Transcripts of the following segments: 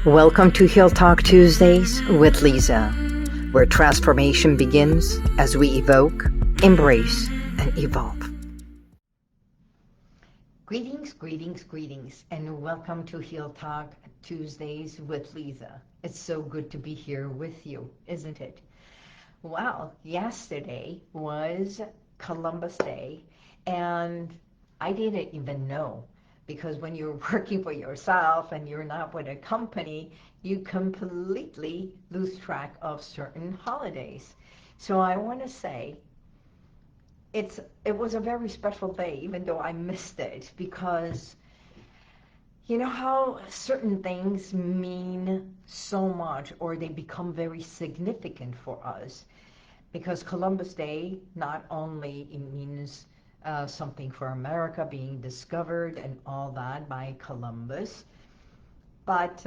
Welcome to Heal Talk Tuesdays with Liza, where transformation begins as we evoke, embrace, and evolve. Greetings, and welcome to Heal Talk Tuesdays with Liza. It's so good to be here with you, isn't it? Well, yesterday was Columbus Day, and I didn't even know, because when you're working for yourself and you're not with a company, you completely lose track of certain holidays. So I want to say it was a very special day, even though I missed it, because you know how certain things mean so much, or they become very significant for us. Because Columbus Day, not only it means something for America being discovered and all that by Columbus, but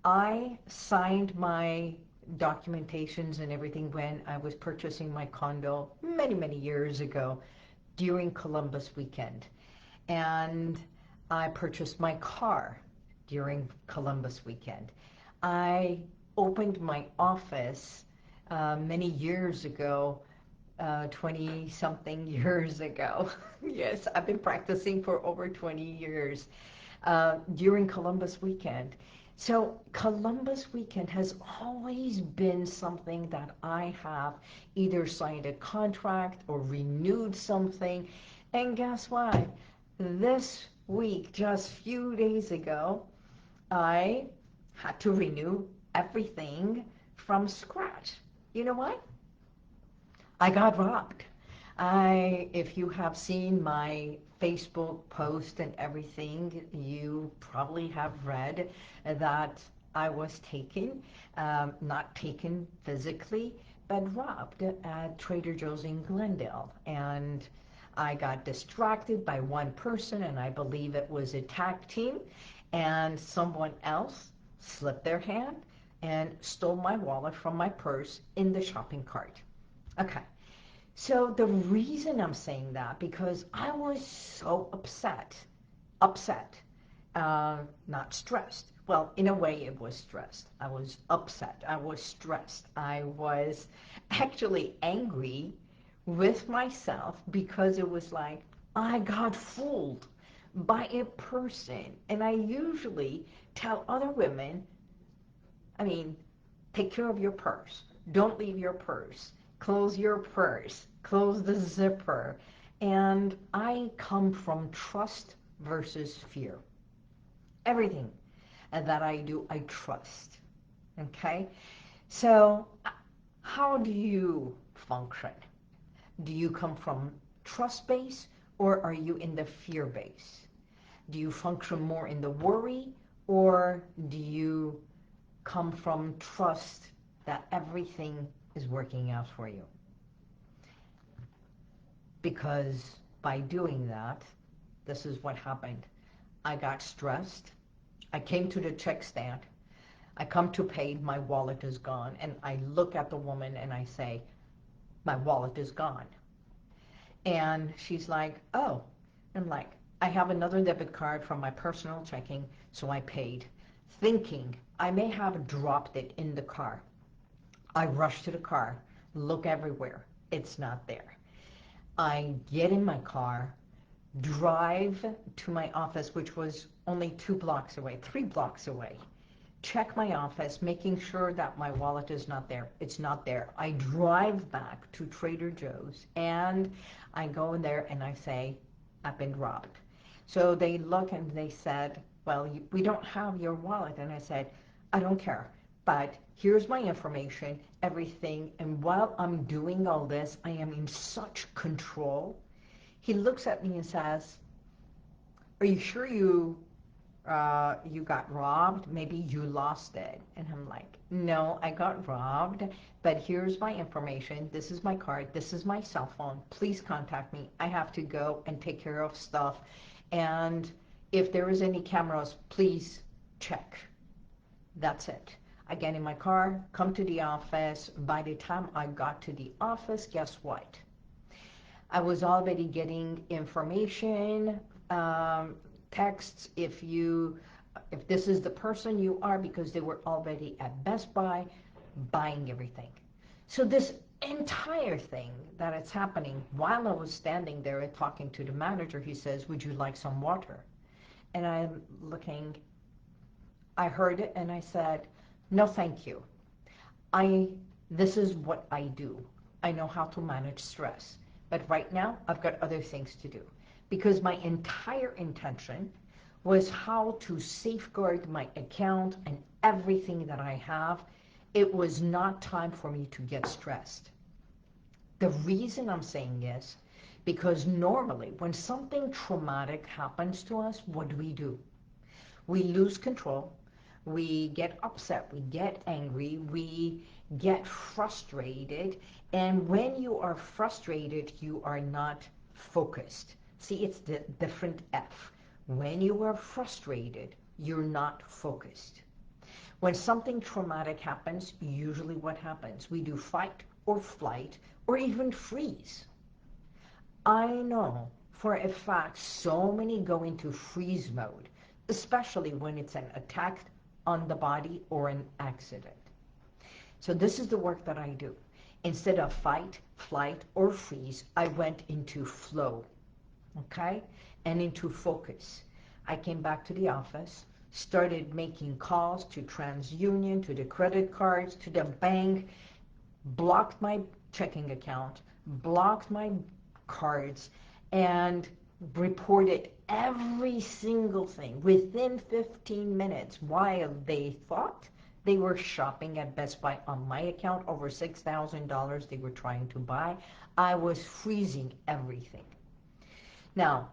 I signed my documentations and everything when I was purchasing my condo many years ago during Columbus weekend. And I purchased my car during Columbus weekend. I opened my office many years ago, 20-something years ago. Yes, I've been practicing for over 20 years during Columbus weekend. So Columbus weekend has always been something that I have either signed a contract or renewed something. And guess what? This week, just a few days ago, I had to renew everything from scratch. You know what? I got robbed. If you have seen my Facebook post and everything, you probably have read that I was taken, not taken physically, but robbed at Trader Joe's in Glendale. And I got distracted by one person, and I believe it was a tag team, and someone else slipped their hand and stole my wallet from my purse in the shopping cart. Okay, so the reason I'm saying that, because I was so upset, not stressed. Well, in a way it was stressed. I was upset, I was stressed, I was actually angry with myself, because it was like, I got fooled by a person. And I usually tell other women, I mean, take care of your purse. Don't leave your purse. Close your purse. Close the zipper. And I come from trust versus fear. Everything that I do, I trust. Okay? So, how do you function? Do you come from trust base, or are you in the fear base? Do you function more in the worry, or do you come from trust that everything is working out for you? Because by doing that, this is what happened. I got stressed. I came to the check stand. I come to pay, my wallet is gone. And I look at the woman and I say, my wallet is gone. And she's like, oh. I'm like, I have another debit card from my personal checking, so I paid, thinking I may have dropped it in the car. I rush to the car, look everywhere. It's not there. I get in my car, drive to my office, which was only 2 blocks away, 3 blocks away. Check my office, making sure that my wallet is not there. It's not there. I drive back to Trader Joe's, and I go in there and I say, I've been robbed. So they look and they said, well, we don't have your wallet. And I said, I don't care, but here's my information, everything. And while I'm doing all this, I am in such control. He looks at me and says, are you sure you got robbed? Maybe you lost it. And I'm like, no, I got robbed, but here's my information. This is my card. This is my cell phone. Please contact me. I have to go and take care of stuff. And if there is any cameras, please check. That's it. I get in my car, come to the office. By the time I got to the office, guess what? I was already getting information, texts. If you if this is the person you are, because they were already at Best Buy buying everything. So this entire thing that it's happening while I was standing there and talking to the manager, he says, would you like some water? And I'm looking, I heard it and I said, no, thank you. This is what I do. I know how to manage stress. But right now, I've got other things to do. Because my entire intention was how to safeguard my account and everything that I have. It was not time for me to get stressed. The reason I'm saying this, because normally when something traumatic happens to us, what do? We lose control, we get upset, we get angry, we get frustrated, and when you are frustrated, you are not focused. See, it's the different F. When you are frustrated, you're not focused. When something traumatic happens, usually what happens? We do fight or flight or even freeze. I know for a fact so many go into freeze mode, especially when it's an attack on the body or an accident. So this is the work that I do. Instead of fight, flight, or freeze, I went into flow, okay, and into focus. I came back to the office, started making calls to TransUnion, to the credit cards, to the bank, blocked my checking account, blocked my cards, and reported every single thing within 15 minutes while they thought they were shopping at Best Buy on my account. Over $6,000 they were trying to buy. I was freezing everything. Now,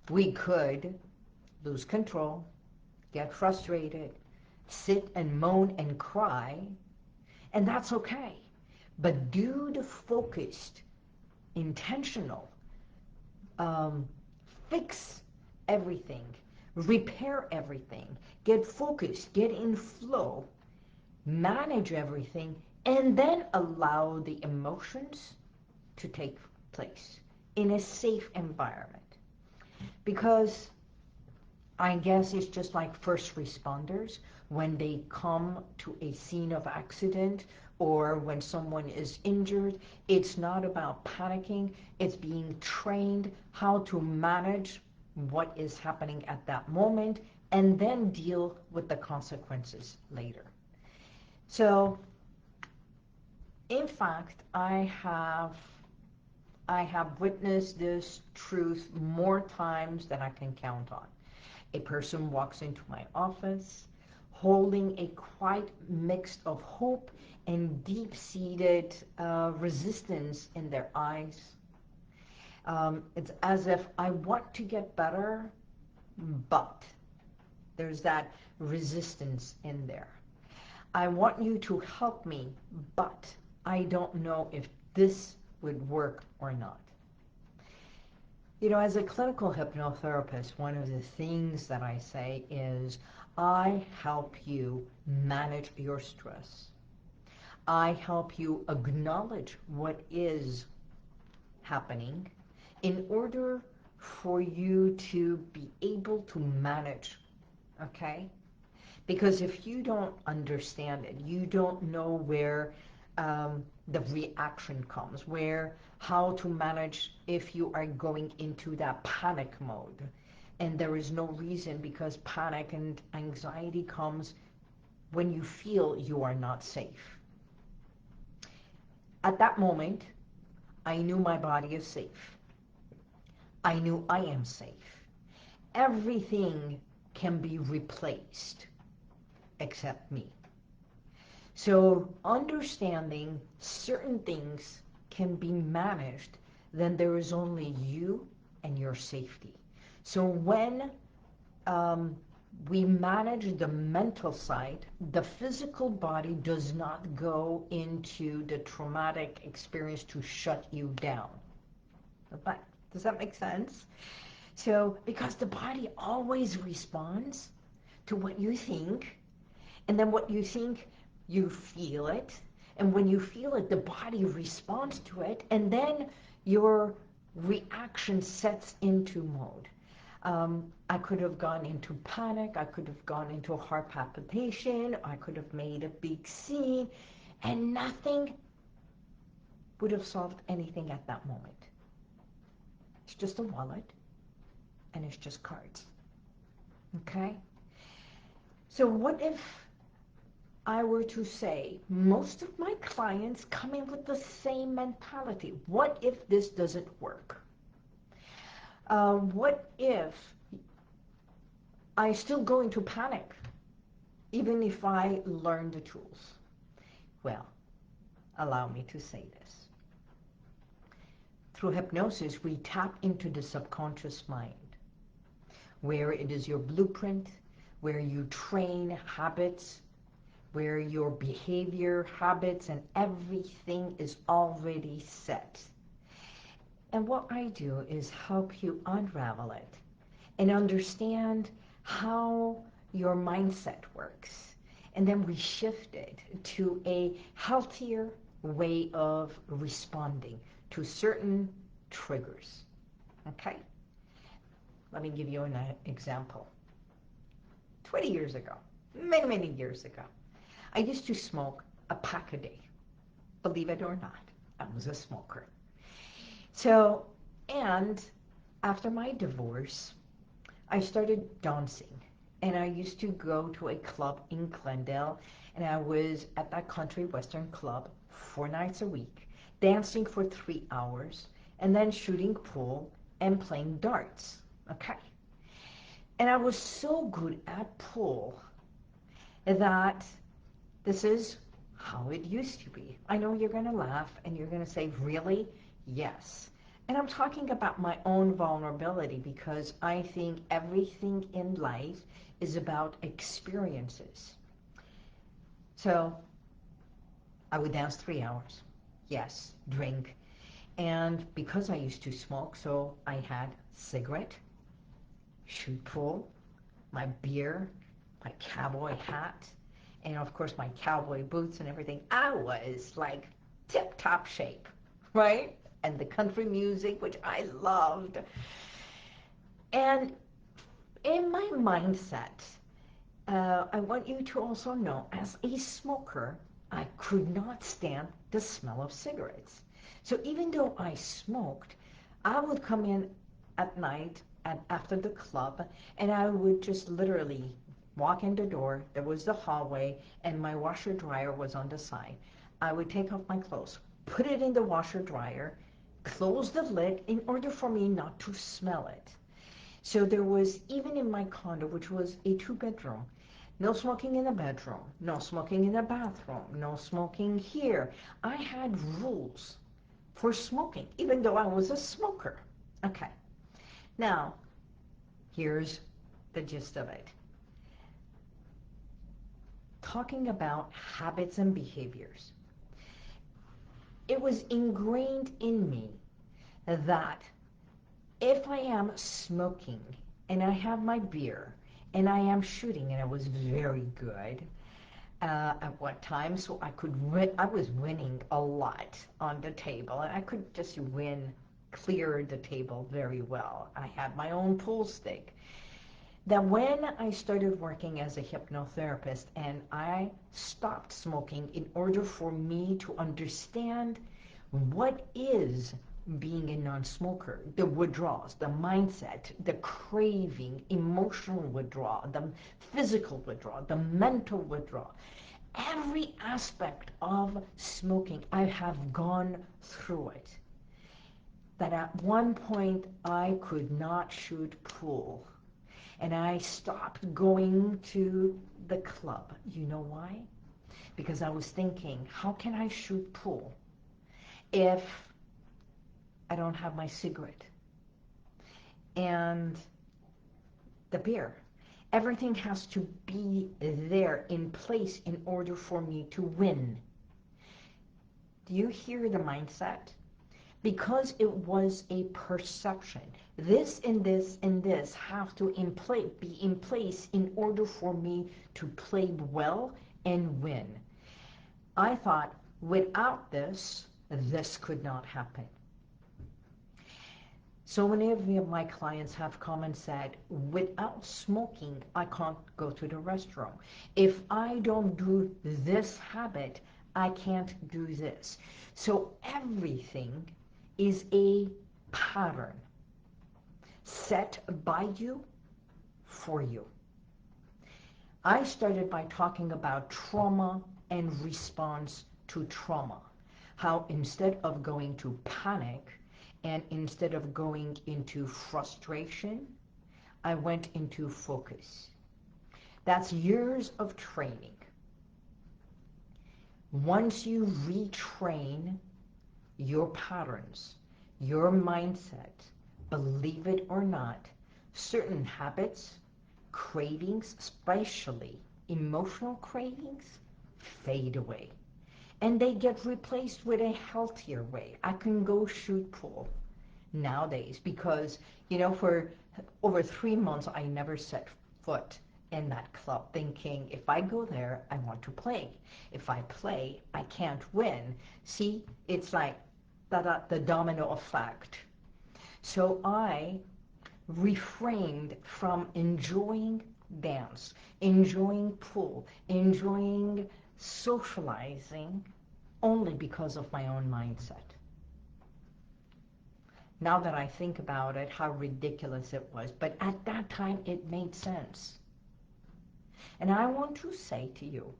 we could lose control, get frustrated, sit and moan and cry, and that's okay. But do the focused, intentional, fix everything, repair everything, get focused, get in flow, manage everything, and then allow the emotions to take place in a safe environment. Because I guess it's just like first responders when they come to a scene of accident or when someone is injured. It's not about panicking. It's being trained how to manage what is happening at that moment and then deal with the consequences later. So, in fact, I have witnessed this truth more times than I can count on. A person walks into my office holding a quite mix of hope and deep-seated resistance in their eyes. It's as if I want to get better, but there's that resistance in there. I want you to help me, but I don't know if this would work or not. You know, as a clinical hypnotherapist, one of the things that I say is I help you manage your stress. I help you acknowledge what is happening in order for you to be able to manage, okay? Because if you don't understand it, you don't know where the reaction comes, how to manage if you are going into that panic mode. And there is no reason, because panic and anxiety comes when you feel you are not safe. At that moment, I knew my body is safe. I knew I am safe. Everything can be replaced except me. So understanding certain things can be managed, then there is only you and your safety. So when we manage the mental side, the physical body does not go into the traumatic experience to shut you down. Does that make sense? So, because the body always responds to what you think, and then what you think, you feel it, and when you feel it, the body responds to it, and then your reaction sets into mode. I could have gone into panic. I could have gone into heart palpitation. I could have made a big scene, and nothing would have solved anything at that moment. It's just a wallet, and it's just cards. Okay? So what if I were to say, most of my clients come in with the same mentality. What if this doesn't work? What if I still go into panic, even if I learn the tools? Well, allow me to say this. Through hypnosis, we tap into the subconscious mind, where it is your blueprint, where you train habits, where your behavior, habits, and everything is already set. And what I do is help you unravel it and understand how your mindset works. And then we shift it to a healthier way of responding to certain triggers. Okay? Let me give you an example. 20 years ago, many, many years ago, I used to smoke a pack a day. Believe it or not, I was a smoker. So, and after my divorce, I started dancing. And I used to go to a club in Glendale, and I was at that country western club 4 nights a week, dancing for 3 hours, and then shooting pool and playing darts. Okay? And I was so good at pool that this is how it used to be. I know you're going to laugh and you're going to say, really? Yes. And I'm talking about my own vulnerability because I think everything in life is about experiences. So I would dance 3 hours. Yes, drink. And because I used to smoke, so I had cigarette, shoot pool, my beer, my cowboy hat, and of course my cowboy boots and everything. I was like tip-top shape, right? And the country music, which I loved. And in my mindset, I want you to also know, as a smoker, I could not stand the smell of cigarettes. So even though I smoked, I would come in at night after the club, and I would just literally walk in the door. There was the hallway, and my washer dryer was on the side. I would take off my clothes, put it in the washer dryer, close the lid in order for me not to smell it. So there was, even in my condo, which was a 2-bedroom, no smoking in the bedroom, no smoking in the bathroom, no smoking here. I had rules for smoking, even though I was a smoker. Okay. Now, here's the gist of it. Talking about habits and behaviors. It was ingrained in me that if I am smoking and I have my beer and I am shooting, and I was very good at one time, so I was winning a lot on the table, and I could just clear the table very well. I had my own pool stick. That when I started working as a hypnotherapist and I stopped smoking in order for me to understand what is being a non-smoker, the withdrawals, the mindset, the craving, emotional withdrawal, the physical withdrawal, the mental withdrawal, every aspect of smoking, I have gone through it. That at one point I could not shoot pool, and I stopped going to the club. You know why? Because I was thinking, how can I shoot pool if I don't have my cigarette and the beer? Everything has to be there in place in order for me to win. Do you hear the mindset? Because it was a perception. This and this and this have to be in place in order for me to play well and win. I thought, without this, this could not happen. So many of my clients have come and said, without smoking, I can't go to the restroom. If I don't do this habit, I can't do this. So everything is a pattern set by you for you. I started by talking about trauma and response to trauma. How instead of going to panic and instead of going into frustration, I went into focus. That's years of training. Once you retrain your patterns, your mindset, believe it or not, certain habits, cravings, especially emotional cravings, fade away. And they get replaced with a healthier way. I can go shoot pool nowadays because, for over 3 months, I never set foot in that club thinking, if I go there, I want to play. If I play, I can't win. See, it's like the domino effect. So I refrained from enjoying dance, enjoying pool, enjoying socializing only because of my own mindset. Now that I think about it, how ridiculous it was. But at that time, it made sense. And I want to say to you,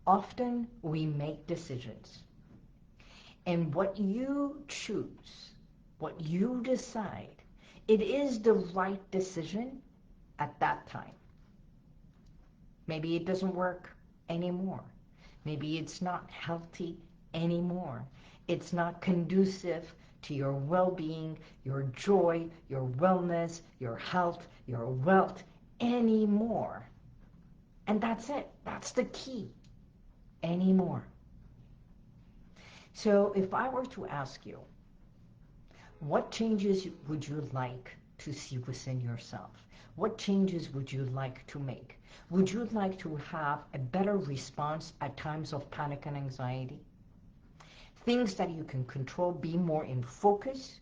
often we make decisions. And what you choose, what you decide, it is the right decision at that time. Maybe it doesn't work anymore. Maybe it's not healthy anymore. It's not conducive to your well-being, your joy, your wellness, your health, your wealth anymore. And that's it. That's the key. Anymore. So if I were to ask you, what changes would you like to see within yourself? What changes would you like to make? Would you like to have a better response at times of panic and anxiety? Things that you can control, be more in focus,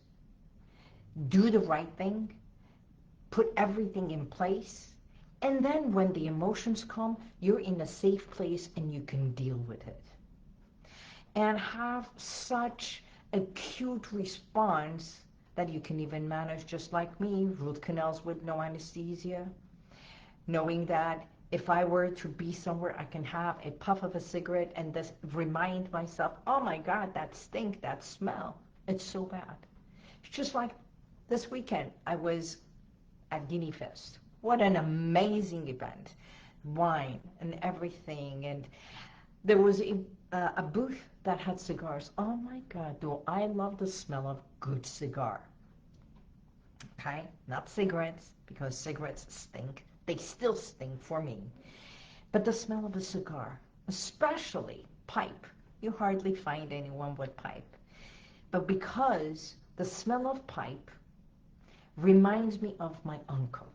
do the right thing, put everything in place, and then when the emotions come, you're in a safe place and you can deal with it. And have such acute response that you can even manage, just like me, root canals with no anesthesia, knowing that if I were to be somewhere, I can have a puff of a cigarette and just remind myself, oh my God, that stink, that smell, it's so bad. It's just like this weekend, I was at Guinea Fest. What an amazing event. Wine and everything. And there was a booth that had cigars. Oh my God, do I love the smell of good cigar. Okay, not cigarettes, because cigarettes stink. They still stink for me. But the smell of a cigar, especially pipe, you hardly find anyone with pipe. But because the smell of pipe reminds me of my uncle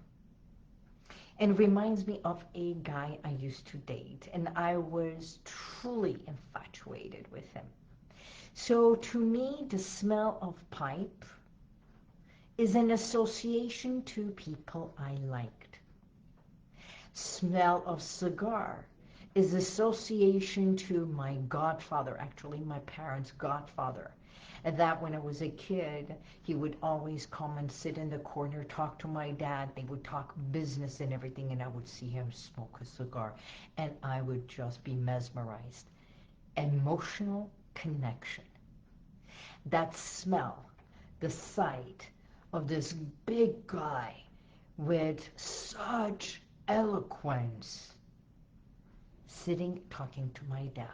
and reminds me of a guy I used to date, and I was truly infatuated with him. So to me, the smell of pipe is an association to people I liked. Smell of cigar is association to my godfather, actually my parents' godfather. And that when I was a kid, he would always come and sit in the corner, talk to my dad. They would talk business and everything, and I would see him smoke a cigar. And I would just be mesmerized. Emotional connection. That smell, the sight of this big guy with such eloquence sitting talking to my dad.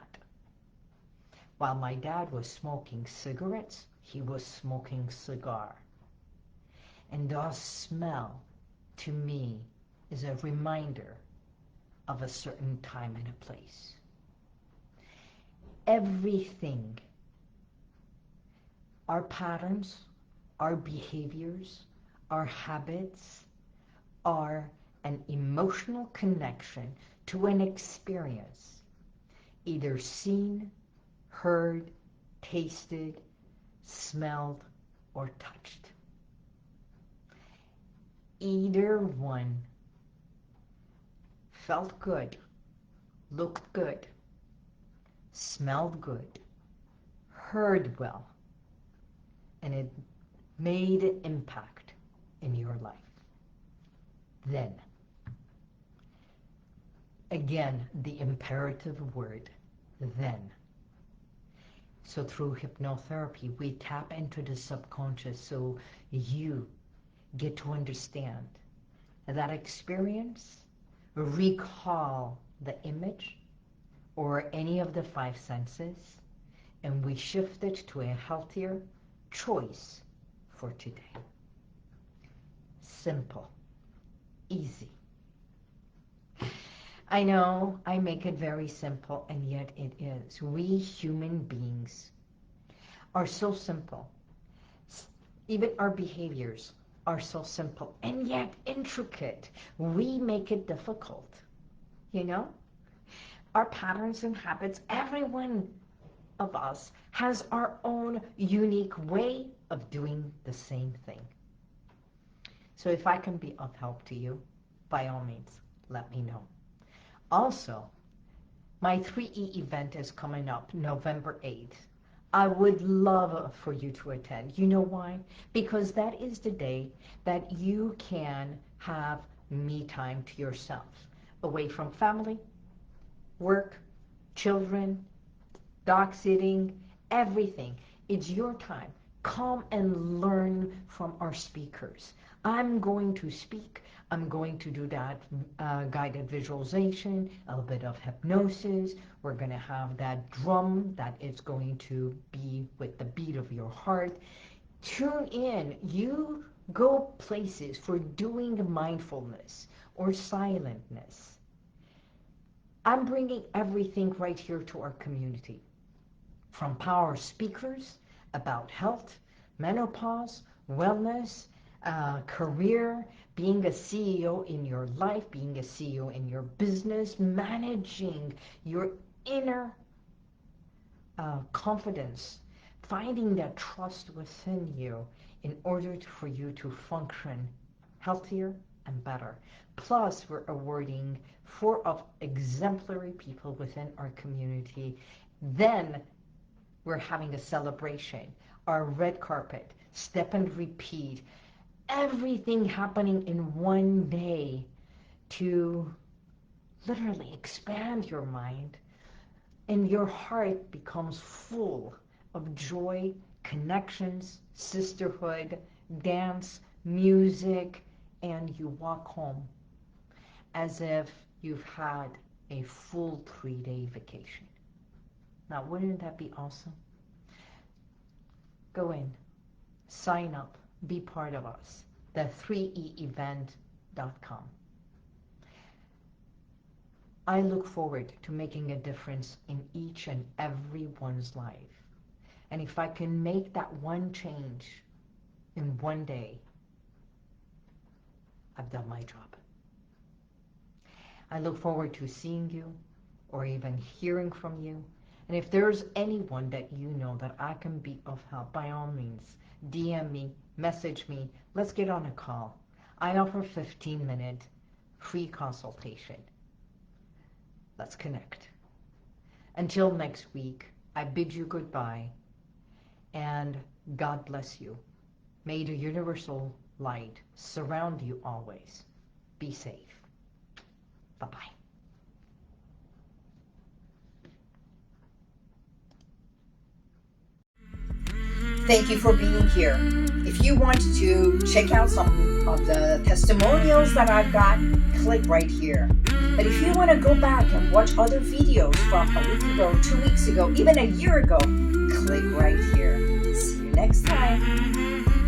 While my dad was smoking cigarettes, he was smoking cigar. And the smell, to me, is a reminder of a certain time and a place. Everything, our patterns, our behaviors, our habits, are an emotional connection to an experience, either seen, heard, tasted, smelled, or touched. either one felt good, looked good, smelled good, heard well, and it made an impact in your life, then, again, the imperative word, then. So through hypnotherapy, we tap into the subconscious so you get to understand that experience, recall the image or any of the five senses, and we shift it to a healthier choice for today. Simple, easy. I know I make it very simple, and yet it is. We human beings are so simple. Even our behaviors are so simple, and yet intricate. We make it difficult, you know? Our patterns and habits, every one of us has our own unique way of doing the same thing. So if I can be of help to you, by all means, let me know. Also, my 3E event is coming up November 8th. I would love for you to attend. You know why? Because that is the day that you can have me time to yourself, away from family, work, children, dog sitting, everything. It's your time. Come and learn from our speakers. I'm going to speak. I'm going to do that guided visualization, a little bit of hypnosis. We're going to have that drum that is going to be with the beat of your heart. Tune in. You go places for doing mindfulness or silentness. I'm bringing everything right here to our community. From power speakers about health, menopause, wellness, career, being a CEO in your life, being a CEO in your business, managing your inner confidence, finding that trust within you in order for you to function healthier and better. Plus, we're awarding 4 of exemplary people within our community. Then we're having a celebration, our red carpet, step and repeat, everything happening in one day to literally expand your mind, and your heart becomes full of joy, connections, sisterhood, dance, music, and you walk home as if you've had a full 3-day vacation. Now, wouldn't that be awesome? Go in, sign up, be part of us, the 3eevent.com. I look forward to making a difference in each and everyone's life. And if I can make that one change in one day, I've done my job. I look forward to seeing you or even hearing from you. And if there's anyone that you know that I can be of help, by all means, DM me, message me, let's get on a call. I offer 15-minute free consultation. Let's connect. Until next week, I bid you goodbye, and God bless you. May the universal light surround you always. Be safe. Bye-bye. Thank you for being here. If you want to check out some of the testimonials that I've got, click right here. But if you want to go back and watch other videos from a week ago, 2 weeks ago, even a year ago, click right here. See you next time.